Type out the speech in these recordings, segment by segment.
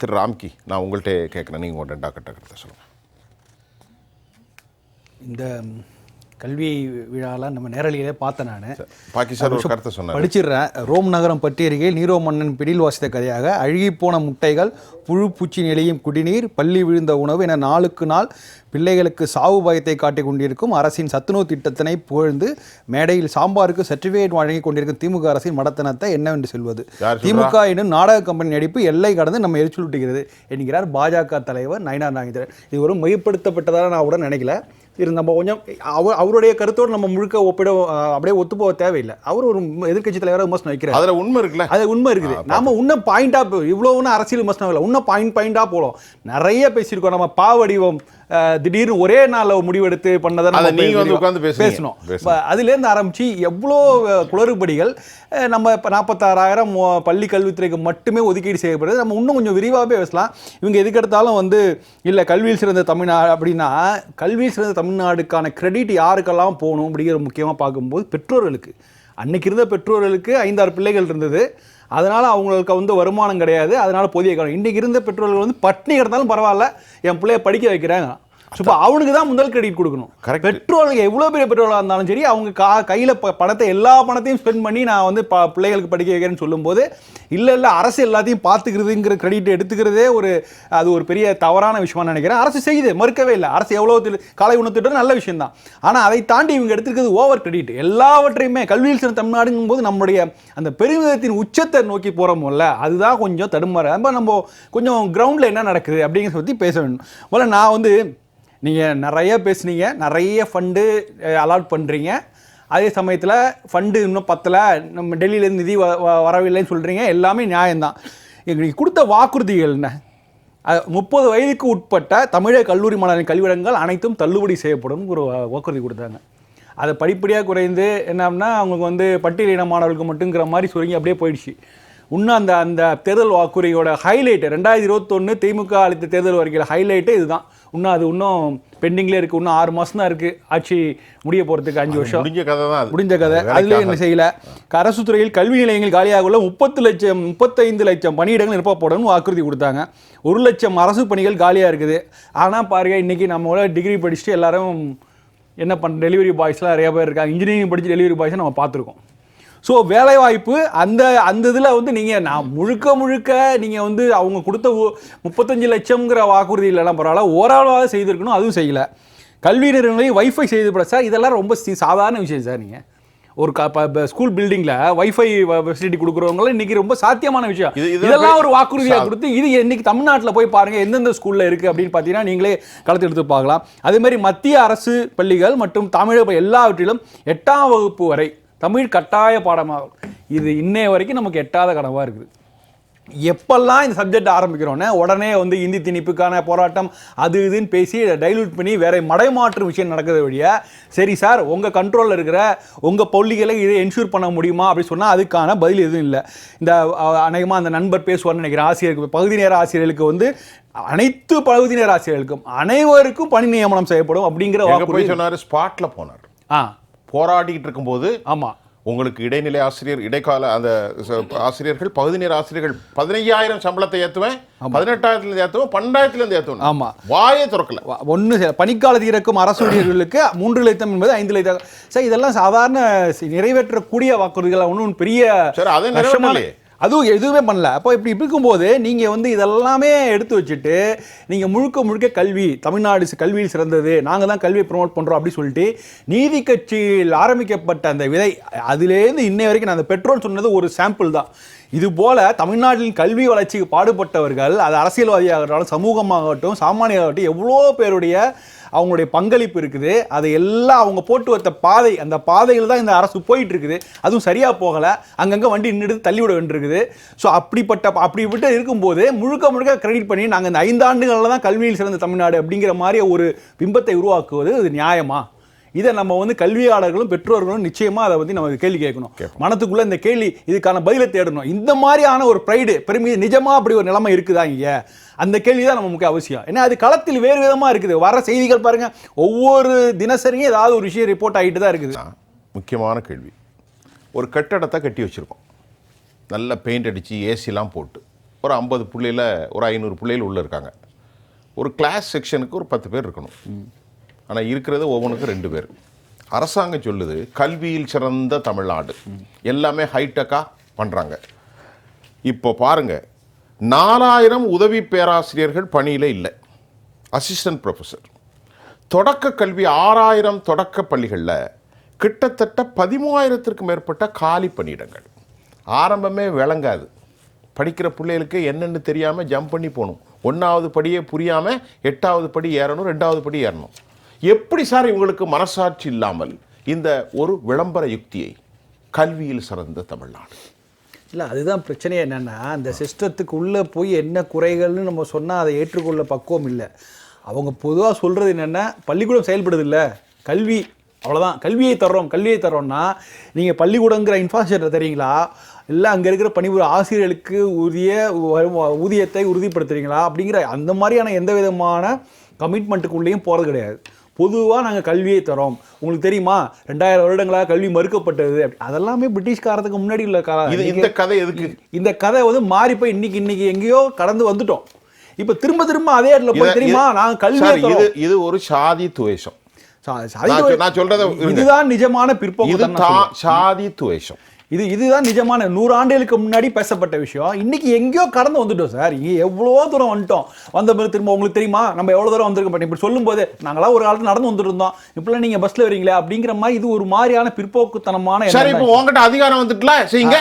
திரு ராம்கி, நான் உங்கள்கிட்ட கேட்குறேன், நீங்கள் உங்கள் ரெண்டாக கருத்தை சொல்லுங்கள். இந்த கல்வி விழாலாம் நம்ம நேரலையிலே பார்த்தேன். நான் பாகிஸ்தான் ஒரு கருத்தை சொன்னேன், படிச்சிடுறேன். ரோம் நகரம் பற்றியறிக்கையில் நீரோ மன்னன் பிடில் வாசித்த கதையாக அழுகிப்போன முட்டைகள், புழு பூச்சி நிலையும் குடிநீர், பள்ளி விழுந்த உணவு என நாளுக்கு நாள் பிள்ளைகளுக்கு சாவு பயத்தை காட்டிக் கொண்டிருக்கும் அரசின் சத்துணவு திட்டத்தினை புகழ்ந்து மேடையில் சாம்பாருக்கு சர்டிஃபிகேட் வழங்கி கொண்டிருக்கும் திமுக அரசின் மடத்தனத்தை என்னவென்று சொல்வது? திமுக என்னும் நாடக கம்பெனி நடிப்பு எல்லை கடந்து நம்ம எரிச்சலூட்டுகிறது என்கிறார் பாஜக தலைவர் நயினார் நாகேந்திரன். இது ஒரு மையப்படுத்தப்பட்டதாக நான் கூட நினைக்கல. நம்ம கொஞ்சம் அவருடைய கருத்தோடு நம்ம முழுக்க அப்படியே ஒத்து போக தேவையில்லை. அவர் ஒரு எதிர்கட்சி தலைவராக விமர்சனம் வைக்கிறார். அதில் உண்மை இருக்குல்ல, அது உண்மை இருக்குது. நம்ம இன்னும் பாயிண்டாக இவ்வளோன்னு அரசியல் விமர்சனம் இல்லை, இன்னும் பாயிண்டாக போகலாம். நிறைய பேசியிருக்கோம். நம்ம பாவடிவம் திடீர்னு ஒரே நாளில் முடிவெடுத்து பண்ணதை பேசணும். அதுலேருந்து ஆரம்பித்து எவ்வளோ குளறுபடிகள் நம்ம இப்போ 46,000 பள்ளி கல்வித்துறைக்கு மட்டுமே ஒதுக்கீடு செய்யப்படுது. நம்ம இன்னும் கொஞ்சம் விரிவாகவே பேசலாம். இவங்க எதுக்கெடுத்தாலும் இல்லை கல்வியில் சிறந்த தமிழ்நாடு அப்படின்னா, கல்வியில் சிறந்த தமிழ்நாடுக்கான கிரெடிட் யாருக்கெல்லாம் போகணும் அப்படிங்கிற முக்கியமாக பார்க்கும்போது பெற்றோர்களுக்கு. அன்னைக்கு இருந்த பெற்றோர்களுக்கு 5-6 பிள்ளைகள் இருந்தது, அதனால் அவங்களுக்கு வருமானம் கிடையாது, அதனால் போதிய காலம். இன்றைக்கி இருந்த பெற்றோர்கள் பட்டினி கிடந்தாலும் பரவாயில்ல, என் பிள்ளைய படிக்க வைக்கிறாங்க. ஸோ அவனுக்கு தான் முதல் கிரெடிட் கொடுக்கணும். பெற்றோர்களுக்கு எவ்வளோ பெரிய பெற்றோர்களாக இருந்தாலும் சரி, அவங்க கையில் பணத்தை எல்லா பணத்தையும் ஸ்பெண்ட் பண்ணி நான் பிள்ளைகளுக்கு படிக்க வைக்கிறேன்னு சொல்லும்போது, இல்லை அரசு எல்லாத்தையும் பார்த்துக்கிறதுங்கிற கிரெடிட் எடுத்துக்கிறதே அது ஒரு பெரிய தவறான விஷயமா நினைக்கிறேன். அரசு செய்யுது, மறுக்கவே இல்லை. அரசு எவ்வளோ காலை உணவு திட்டம் நல்ல விஷயம் தான். ஆனால் அதை தாண்டி இவங்க எடுத்துக்கிறது ஓவர் கிரெடிட். எல்லாவற்றையுமே கல்வியில் சிறந்த தமிழ்நாடுங்கும் போது நம்முடைய அந்த பெருமிதத்தின் உச்சத்தை நோக்கி போகிறோம்ல, அதுதான் கொஞ்சம் தடுமாற. நம்ம கொஞ்சம் கிரவுண்டில் என்ன நடக்குது அப்படிங்கிறத பற்றி பேச வேண்டும். முதல்ல நான் நீங்கள் நிறைய பேசுனீங்க, நிறைய ஃபண்டு அலாட் பண்ணுறீங்க. அதே சமயத்தில் ஃபண்டு இன்னும் பத்தலை, நம்ம டெல்லியிலேருந்து நிதி வரவில்லைன்னு சொல்கிறீங்க. எல்லாமே நியாயம்தான். எங்களுக்கு கொடுத்த வாக்குறுதிகள் என்ன? 30 வயதுக்கு உட்பட்ட தமிழக கல்லூரி மாணவர்களின் கல்வியிடங்கள் அனைத்தும் தள்ளுபடி செய்யப்படும் ஒரு வாக்குறுதி கொடுத்தாங்க. அதை படிப்படியாக குறைந்து என்னன்னா அவங்களுக்கு பட்டியலின மாணவர்களுக்கு மட்டுங்கிற மாதிரி சொல்லி அப்படியே போயிடுச்சு. இன்னும் அந்த தேர்தல் வாக்குறுதியோட ஹைலைட்டு 2021 திமுக அளித்த தேர்தல் வரைக்கும் ஹைலைட்டு இதுதான். இன்னும் பெண்டிங்லேயே இருக்குது. இன்னும் 6 மாதம் தான் இருக்குது ஆட்சி முடிய போகிறதுக்கு. 5 வருஷம் முடிஞ்ச கதை. அதில் என்ன செய்யலை? அரசு துறையில் கல்வி நிலையங்கள் காலியாக உள்ள 35 லட்சம் பணியிடங்கள் நிரப்பப்படணும் வாக்குறுதி கொடுத்தாங்க. 1 லட்சம் அரசு பணிகள் காலியாக இருக்குது. ஆனால் பாருங்கள், இன்றைக்கி நம்மளோட டிகிரி படிச்சுட்டு எல்லாரும் என்ன டெலிவரி பாய்ஸ்லாம் நிறைய பேர் இருக்காங்க. இன்ஜினியரிங் படித்து டெலிவரி பாய்ஸை நம்ம பார்த்துருக்கோம். ஸோ வேலைவாய்ப்பு அந்த இதில் நீங்கள் நான் முழுக்க நீங்கள் அவங்க கொடுத்த 35 லட்சம்ங்கிற வாக்குறுதி இல்லைலாம் பரவாயில்ல, ஓரளவாக செய்திருக்கணும். அதுவும் செய்யலை. கல்வி நிறுவனங்களையும் வைஃபை செய்து சார், இதெல்லாம் ரொம்ப சாதாரண விஷயம் சார். நீங்கள் ஒரு ஸ்கூல் பில்டிங்கில் வைஃபை ஃபெசிலிட்டி கொடுக்குறவங்களாம் இன்றைக்கி ரொம்ப சாத்தியமான விஷயம். இதெல்லாம் ஒரு வாக்குறுதியாக கொடுத்து இது இன்றைக்கி தமிழ்நாட்டில் போய் பாருங்கள் எந்தெந்த ஸ்கூலில் இருக்குது அப்படின்னு பார்த்தீங்கன்னா நீங்களே களத்தில் எடுத்து பார்க்கலாம். அதேமாதிரி மத்திய அரசு பள்ளிகள் மற்றும் தமிழக எல்லாவற்றிலும் 8ஆம் வகுப்பு வரை தமிழ் கட்டாய பாடமாக இது இன்னைய வரைக்கும் நமக்கு எட்டாத கனவாக இருக்குது. எப்பெல்லாம் இந்த சப்ஜெக்ட் ஆரம்பிக்கிறோன்னே உடனே இந்தி திணிப்புக்கான போராட்டம் அது இதுன்னு பேசி டைல்யூட் பண்ணி வேற மடைமாற்று விஷயம் நடக்குது வழியா. சரி சார், உங்கள் கண்ட்ரோலில் இருக்கிற உங்கள் பள்ளிகளை இதை என்ஷூர் பண்ண முடியுமா அப்படின்னு சொன்னால் அதுக்கான பதில் எதுவும் இல்லை. இந்த அநேகமாக அந்த நண்பர் பேசுவார்னு நினைக்கிறேன். ஆசிரியருக்கு பகுதி நேர ஆசிரியர்களுக்கு அனைத்து பகுதி நேர ஆசிரியர்களுக்கும் அனைவருக்கும் பணி நியமனம் செய்யப்படும் அப்படிங்கிற வாக்குறுதி சொன்னார். ஸ்பாட்டில் போனார். போராடிக்கிட்டு இருக்கும்போது ஆமாம் உங்களுக்கு இடைநிலை ஆசிரியர் இடைக்கால அந்த ஆசிரியர்கள் பகுதி நேர ஆசிரியர்கள் 15,000 சம்பளத்தை ஏற்றுவேன், 18,000 ஏற்றுவேன், 12,000 ஏற்றுவேன். ஆமாம், வாயே திறக்கல. ஒன்று பணிக்காலத்தில் இருக்கும் அரசு ஊழியர்களுக்கு 3 லட்சம் என்பது 5 லட்சம். சார் இதெல்லாம் சாதாரண நிறைவேற்றக்கூடிய வாக்குறுதிகள். ஒன்றும் பெரிய அதை அதுவும் எதுவுமே பண்ணல. அப்போ இப்படி இருக்கும்போது நீங்கள் இதெல்லாமே எடுத்து வச்சுட்டு நீங்கள் முழுக்க கல்வி தமிழ்நாடு கல்வியில் சிறந்தது, நாங்கள் தான் கல்வியை ப்ரொமோட் பண்ணுறோம் அப்படின்னு சொல்லிட்டு நீதி கட்சியில் ஆரம்பிக்கப்பட்ட அந்த விதை அதுலேருந்து இன்னை வரைக்கும் நான் அந்த பெட்ரோல் சொன்னது ஒரு சாம்பிள் தான். இதுபோல் தமிழ்நாட்டின் கல்வி வளர்ச்சிக்கு பாடுபட்டவர்கள், அது அரசியல்வாதியாகட்டும் சமூகமாகட்டும் சாமானியராகட்டும் எவ்வளோ பேருடைய அவங்களுடைய பங்களிப்பு இருக்குது. அதை எல்லாம் அவங்க போட்டு வைத்த பாதை, அந்த பாதையில் தான் இந்த அரசு போயிட்டு இருக்குது. அதுவும் சரியாக போகலை, அங்கங்கே வண்டி நின்று தள்ளிவிட வேண்டியிருக்குது. ஸோ அப்படி விட்டு இருக்கும்போது முழுக்க கிரெடிட் பண்ணி நாங்கள் இந்த 5 ஆண்டுகளில் தான் கல்வியில் சிறந்த தமிழ்நாடு அப்படிங்கிற மாதிரி ஒரு பிம்பத்தை உருவாக்குவது அது நியாயமா? இதை நம்ம கல்வியாளர்களும் பெற்றோர்களும் நிச்சயமாக அதை நம்ம கேள்வி கேட்கணும். மனத்துக்குள்ளே இந்த கேள்வி இதுக்கான பதிலை தேடணும். இந்த மாதிரியான ஒரு ப்ரைடு பெருமை நிஜமாக அப்படி ஒரு நிலைமை இருக்குதா இங்கே? அந்த கேள்வி தான் நம்ம முக்கிய அவசியம். ஏன்னா அது களத்தில் வேறு விதமாக இருக்குது. வர செய்திகள் பாருங்கள், ஒவ்வொரு தினசரியும் ஏதாவது ஒரு விஷயம் ரிப்போர்ட் ஆகிட்டு தான் இருக்குது. முக்கியமான கேள்வி. ஒரு கட்டடத்தை கட்டி வச்சுருக்கோம், நல்ல பெயிண்ட் அடித்து ஏசிலாம் போட்டு ஒரு 50 பிள்ளையில் ஒரு 500 பிள்ளைகள் உள்ளே இருக்காங்க. ஒரு கிளாஸ் செக்ஷனுக்கு ஒரு 10 பேர் இருக்கணும். ஆனால் இருக்கிறது ஒவ்வொன்றுக்கும் 2 பேர். அரசாங்கம் சொல்லுது கல்வியில் சிறந்த தமிழ்நாடு, எல்லாமே ஹைடெக்காக பண்ணுறாங்க. இப்போ பாருங்கள், 4000 உதவி பேராசிரியர்கள் பணியில் இல்லை, அசிஸ்டன்ட் ப்ரொஃபஸர். தொடக்க கல்வி 6000 தொடக்க பள்ளிகளில் கிட்டத்தட்ட 13000த்திற்கும் மேற்பட்ட காலி பணியிடங்கள். ஆரம்பமே விளங்காது, படிக்கிற பிள்ளைகளுக்கு என்னென்னு தெரியாமல் ஜம்ப் பண்ணி போகணும். 1வது படியே புரியாமல் 8வது படி ஏறணும், 2வது படி ஏறணும். எப்படி சார் இவங்களுக்கு மனசாட்சி இல்லாமல் இந்த ஒரு விளம்பர யுக்தியை கல்வியில் சிறந்த தமிழ்நாடு? இல்லை, அதுதான் பிரச்சனையே. என்னென்னா அந்த சிஸ்டத்துக்கு உள்ளே போய் என்ன குறைகள்னு நம்ம சொன்னால் அதை ஏற்றுக்கொள்ள பக்குவம் இல்லை. அவங்க பொதுவாக சொல்கிறது என்னென்னா பள்ளிக்கூடம் செயல்படுது இல்லை, கல்வி அவ்வளோதான், கல்வியை தர்றோம்னா நீங்கள் பள்ளிக்கூடங்கிற இன்ஃப்ராஸ்ட்ரக்சர் தரீங்களா, இல்லை அங்கே இருக்கிற பணிபுரியும் ஆசிரியர்களுக்கு ஊதியத்தை உறுதிப்படுத்துறீங்களா அப்படிங்கிற அந்த மாதிரியான எந்த விதமான கமிட்மெண்ட்டுக்குள்ளேயும் போகிறது கிடையாது. பொதுவாக நாங்கள் கல்வியை தரோம். உங்களுக்கு தெரியுமா 2000 வருடங்களாக கல்வி மறுக்கப்பட்டது, அதெல்லாமே பிரிட்டிஷ்காரத்துக்கு முன்னாடி உள்ள இந்த கதை எதுக்கு? இந்த கதை வந்து மாறி போய் இன்னைக்கு எங்கேயோ கடந்து வந்துட்டோம். இப்போ திரும்ப அதே இடத்துல போய் தெரியுமா நாங்கள் கல்வி, இது ஒரு சாதி துவேஷம். நான் சொல்றது இதுதான் நிஜமான பிற்போக்கு சாதி துவேஷம். இதுதான் நிஜமான 100 ஆண்டுகளுக்கு முன்னாடி பேசப்பட்ட விஷயம். இன்னைக்கு எங்கேயோ கடந்து வந்துட்டோம் சார். எவ்வளோ தூரம் வந்துட்டோம். வந்த பிறகு திரும்ப உங்களுக்கு தெரியுமா நம்ம எவ்வளோ தூரம் வந்திருக்கோம். இப்படி சொல்லும் போது நாங்களாம் ஒரு காலத்தில் நடந்து வந்துட்டு இருந்தோம், இப்பெல்லாம் நீங்க பஸ்ல வரீங்களே அப்படிங்கிற மாதிரி இது ஒரு மாதிரியான பிற்போக்குத்தனமான. சரி, இப்போ உங்ககிட்ட அதிகாரம் வந்துட்டுல செய்யுங்க.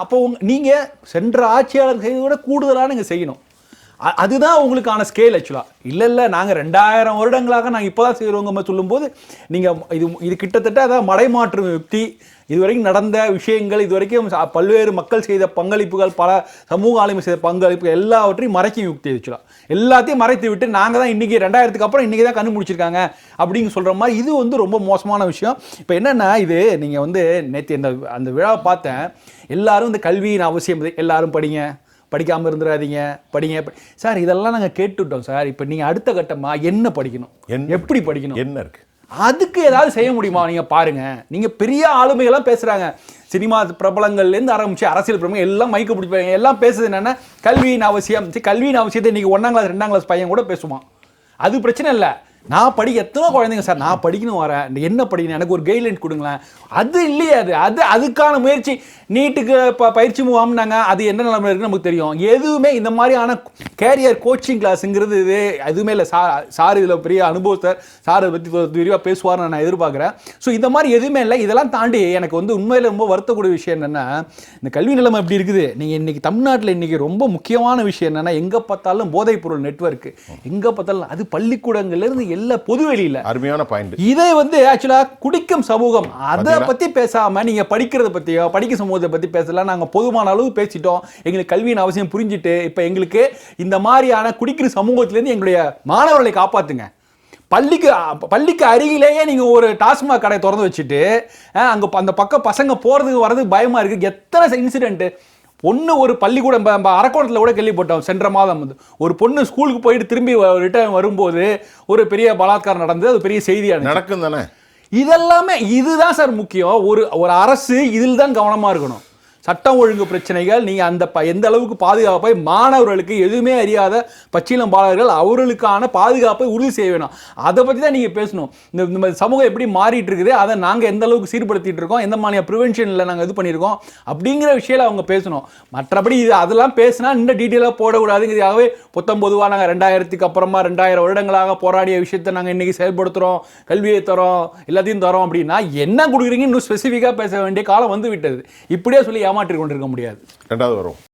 அப்போ நீங்க சென்ற ஆட்சியாளர் செய்வதை விட கூடுதலாக நீங்க செய்யணும். அதுதான் உங்களுக்கான ஸ்கேல். ஆக்சுவலாக இல்லை நாங்கள் 2000 வருடங்களாக நாங்கள் இப்போ தான் செய்கிறோங்க சொல்லும்போது நீங்கள் இது கிட்டத்தட்ட அதான் மடைமாற்று யுக்தி. இதுவரைக்கும் நடந்த விஷயங்கள், இதுவரைக்கும் பல்வேறு மக்கள் செய்த பங்களிப்புகள், பல சமூக ஆளுமை செய்த பங்களிப்புகள் எல்லாவற்றையும் மறைக்கும் யுக்தி. ஆக்சுவலாக எல்லாத்தையும் மறைத்து விட்டு நாங்கள் தான் இன்றைக்கி 2000க்கு அப்புறம் இன்றைக்கி தான் கண்டுபிடிச்சிருக்காங்க அப்படின்னு சொல்கிற மாதிரி இது வந்து ரொம்ப மோசமான விஷயம். இப்போ என்னென்னா இது நீங்கள் வந்து நேற்று அந்த விழாவை பார்த்தேன். எல்லாரும் இந்த கல்வியின் அவசியம், எல்லாரும் படிக்காமல் இருந்துடாதீங்க, படிங்க சார். இதெல்லாம் நாங்கள் கேட்டுவிட்டோம் சார். இப்போ நீங்கள் அடுத்த கட்டமாக என்ன படிக்கணும், எப்படி படிக்கணும், என்ன இருக்குது, அதுக்கு ஏதாவது செய்ய முடியுமா? நீங்கள் பாருங்கள், நீங்கள் பெரிய ஆளுமைகள்லாம் பேசுகிறாங்க. சினிமா பிரபலங்கள்லேருந்து ஆரம்பிச்சு அரசியல் பிரபலங்கள் எல்லாம் மைக்கு பிடிப்பாங்க. எல்லாம் பேசுறது என்னென்னா கல்வியின் அவசியம். கல்வியின் அவசியத்தை இன்றைக்கி 1ஆம் கிளாஸ் 2ஆம் கிளாஸ் பையன் கூட பேசுவான். அது பிரச்சனை இல்லை. நான் எத்தனை குழந்தைங்க சார் நான் படிக்கணும் வரேன், என்ன படிக்கணும், எனக்கு ஒரு கைட்லைன் கொடுங்களேன். அது இல்லையே, அதுக்கான முயற்சி. நீட்டுக்கு பயிற்சி முகாம்னாங்க, அது என்ன நிலைமை இருக்குன்னு நமக்கு தெரியும். எதுவுமே இந்த மாதிரியான கேரியர் கோச்சிங் கிளாஸுங்கிறது இது எதுவுமே இல்லை. சார் இதில் பெரிய அனுபவத்தர், சார் அதை பற்றி விரிவாக பேசுவார்னு நான் எதிர்பார்க்குறேன். ஸோ இந்த மாதிரி எதுவுமே இல்லை. இதெல்லாம் தாண்டி எனக்கு வந்து உண்மையில் ரொம்ப வருத்தக்கூடிய விஷயம் என்னென்னா இந்த கல்வி நிலைமை எப்படி இருக்குது. நீங்கள் இன்றைக்கி தமிழ்நாட்டில் இன்றைக்கி ரொம்ப முக்கியமான விஷயம் என்னென்னா எங்கே பார்த்தாலும் போதைப்பொருள் நெட்வொர்க்கு, எங்கே பார்த்தாலும் அது பள்ளிக்கூடங்கள்லேருந்து எல்லா பொதுவெளியில். அருமையான பாயிண்ட். இதை வந்து ஆக்சுவலா குடிக்கும் சமூகம் அதை பத்தி பேசாம நீங்க படிக்கிறத பத்தியோ படிக்க சமூகத்தை பத்தி பேசலாம். நாங்க போதுமான அளவு பேசிட்டோம், எங்களுக்கு கல்வியின் அவசியம் புரிஞ்சுட்டு இப்ப எங்களுக்கு இந்த மாதிரியான குடிக்கிற சமூகத்திலேருந்து எங்களுடைய மாணவர்களை காப்பாத்துங்க. பள்ளிக்கு அருகிலேயே நீங்க ஒரு டாஸ்மாக் கடை திறந்து வச்சுட்டு அங்க அந்த பக்கம் பசங்க போறதுக்கு வர்றதுக்கு பயமா இருக்கு. எத்தனை இன்சிடென்ட். பொண்ணு ஒரு பள்ளிக்கூடம் அரக்கோணத்தில் கூட கேள்விப்பட்டோம். சென்ற மாதம் வந்து ஒரு பொண்ணு ஸ்கூலுக்கு போயிட்டு திரும்பி ரிட்டர்ன் வரும்போது ஒரு பெரிய பலாத்காரம் நடந்தது. அது பெரிய செய்தியாக நடக்கும் தானே. இதெல்லாமே இதுதான் சார் முக்கியம். ஒரு அரசு இதில் தான் கவனமாக இருக்கணும். சட்டம் ஒழுங்கு பிரச்சனைகள் நீங்கள் அந்த எந்த அளவுக்கு பாதுகாப்பை மாணவர்களுக்கு எதுவுமே அறியாத பச்சிளம் பாலகர்கள் அவர்களுக்கான பாதுகாப்பை உறுதி செய்ய வேணும். அதை பற்றி தான் நீங்கள் பேசணும். இந்த சமூகம் எப்படி மாறிட்டு இருக்குது, அதை நாங்கள் எந்த அளவுக்கு சீர்படுத்திட்டு இருக்கோம், எந்த மாதிரியான ப்ரிவென்ஷனில் நாங்கள் இது பண்ணியிருக்கோம் அப்படிங்கிற விஷயத்தில் அவங்க பேசணும். மற்றபடி அதெல்லாம் பேசினா இன்னும் டீட்டெயிலாக போடக்கூடாதுங்கிறதுக்காகவே பொதுவாக நாங்கள் 2000க்கு அப்புறமா 2000 வருடங்களாக போராடிய விஷயத்தை நாங்கள் இன்றைக்கி செயல்படுத்துகிறோம், கல்வியை தரோம், எல்லாத்தையும் தரோம் அப்படின்னா என்ன கொடுக்குறீங்க இன்னும் ஸ்பெசிஃபிக்காக பேச வேண்டிய காலம் வந்து விட்டது. இப்படியே சொல்லி ஏமாற்றிக் கொண்டிருக்க முடியாது. 2வது வரும்.